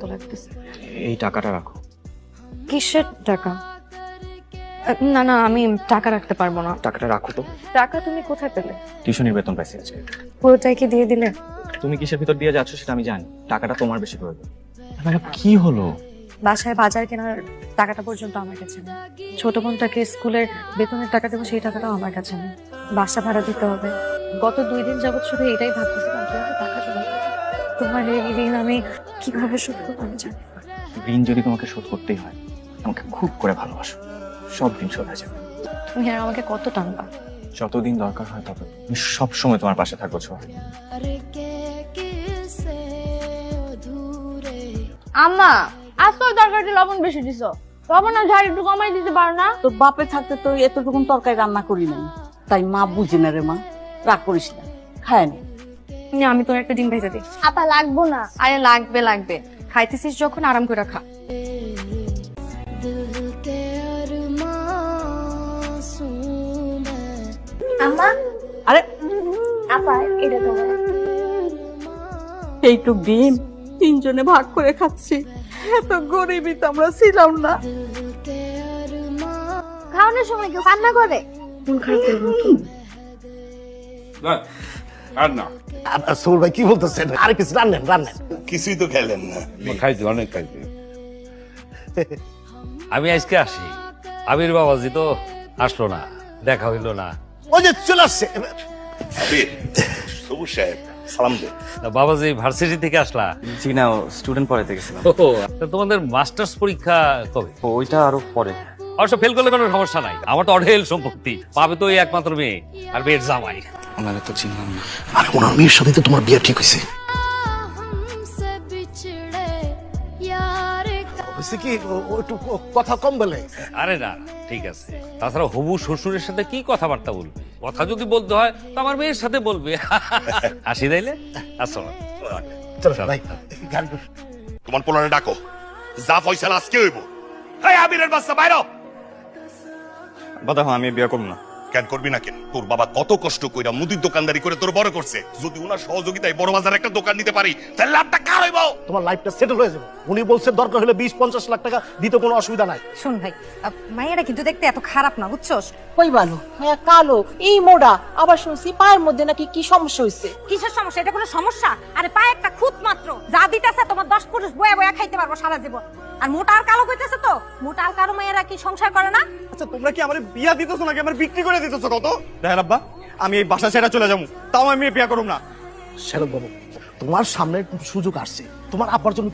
মতো লাগতেছে। এই টাকাটা রাখো। কিসের টাকা? না না, আমি টাকা রাখতে পারবো না। টাকাটা রাখো তো। টাকা তুমি কোথায় পেলে? টিউশনির বেতন পাইছি আজকে। পুরোটাই কি দিয়ে দিলে? তুমি কিসের ভিতর দিয়ে যাচ্ছ সেটা আমি জানি। টাকাটা তোমার বেশি প্রয়োজন। ম্যাডাম কি হলো? বাসায় বাজার কেনার টাকাটা পর্যন্ত আমার কাছে নেই। ছোট বোনটাকে স্কুলের বেতনের টাকা দেবো, সেই টাকাটাও আমার কাছে নেই। বাসা ভাড়া দিতে হবে। গত 2 দিন যাবত শুধু এটাই ভাবতেছিলাম কিভাবে টাকা জমা করবো। তোমার এই ঋণ আমি কিভাবে শোধ করবো আমি জানি না। ঋণ যদি তোমাকে শোধ করতেই হয়, আমাকে খুব করে ভালোবাসো, সব ঋণ শোধ হয়ে যাবে। তুমি আর আমাকে কত টানবা? যতদিন দরকার হয় তত আমি সবসময় তোমার পাশে থাকবো। ছোঁয়া, আম্মা আজকে তরকারিতে লবণ বেশি দিছো, লবণ আর ঝাল একটু কমাই দিতে পারো না? তোর বাপে থাকতে তো এতটুকুন তরকারি রান্না করি নাই, তাই মা বুঝি না রে মা, রাগ করিস না, খায় না। না, আমি তোর একটা ডিম ভেজে দিই। আপা লাগবো না। আরে লাগবে লাগবে, খাইতেছিস যখন আরাম করে খা। আম্মা আরে আপা এটা তোমার। এইটুক ডিম 3 জনে ভাগ করে খাচ্ছি, এত গরিবই তো আমরা ছিলাম না। খাওয়ানোর সময় কেউ কান্না করে? মন খারাপ করবো কি? না আর না, সোল ভাই কি বলতেছেন? আরে কিছু রান্নেন রান্নেন। কিছুই তো খাইলেন না। খাইছি, অনেক খাইছি। আমি আজকে আসি, আবির বাবাজি তো আসলো না, দেখা হইলো না। ওই যে চলে আসছে। আবির, সবুজ সাহেব সালাম দে। তা বাবাজি ভার্সিটি থেকে আসলা? জি না, স্টুডেন্ট পড়াতে গেছিলাম। ও, তা তোমাদের মাস্টার্স পরীক্ষা কবে? ওইটা আরো পরে। অবশ্য ফেল করলে কোনো সমস্যা নাই, আমার তো অঢেল সম্পত্তি, পাবে তো ওই একমাত্র মেয়ে আর মেয়ের জামাই। ওনারা তো চিনলাম না। আরে ওনার মেয়ের সাথে তো তোমার বিয়ে ঠিক হয়েছে। হয়েছে কি ও একটু কথা কম বলে। আরে না, ঠিক আছে। তাছাড়া হবু শ্বশুরের সাথে কি কথাবার্তা বলবে? কথা যদি বলতে হয় তো আমার মেয়ের সাথে বলবে। হাসি দিলে আসো না। চলো ভাই গাড়ি কর। তোমার পোলারে ডাকো, যা ফয়সালা আজকে হইব। এই আবিরের বাচ্চা বাইরো। বাদা, আমি বিয়ে করব না। কেন করবি না কেন? তোর বাবা কত কষ্ট কইরা মুদির দোকানদারি করে তোর বড় করছে। যদি ওনার সহযোগিতায় বড় বাজারে একটা দোকান নিতে পারি, তাহলে লাভটা কার হইব? তোমার লাইফটা সেটেল হয়ে যাবে। উনি বলছে দরকার হলে 20-50 লাখ টাকা দিতে কোনো অসুবিধা নাই। শোন ভাই, মায়েরা কিন্তু দেখতে এত খারাপ না, বুঝছস? কই ভালো হ্যাঁ, কালো এই মোড়া, আবার শুনছি পায়ের মধ্যে নাকি কি সমস্যা হয়েছে। কিসের সমস্যা? এটা কোনো সমস্যা? আরে পায়ে একটা খুঁত মাত্র, যা দিতেছে তোমার 10 পুরুষ বয়া বয়া খাইতে পারবো সারা জীবন। আর মোটা আর কালো কইতেছে তো, মোটা আর কালো মায়েরা কি সংসার করে না? আচ্ছা তোমরা কি আমার বিয়া দিতেছো নাকি আমার বিক্রি করে দিতেছো? কত দেখেন আব্বা, আমি এই বাসা ছেড়ে চলে যাবো, তাও আমি বিয়া করব না। শেরব বাবু, তোমার সামনে সুযোগ আসছে, তোমার আব্বার জন্য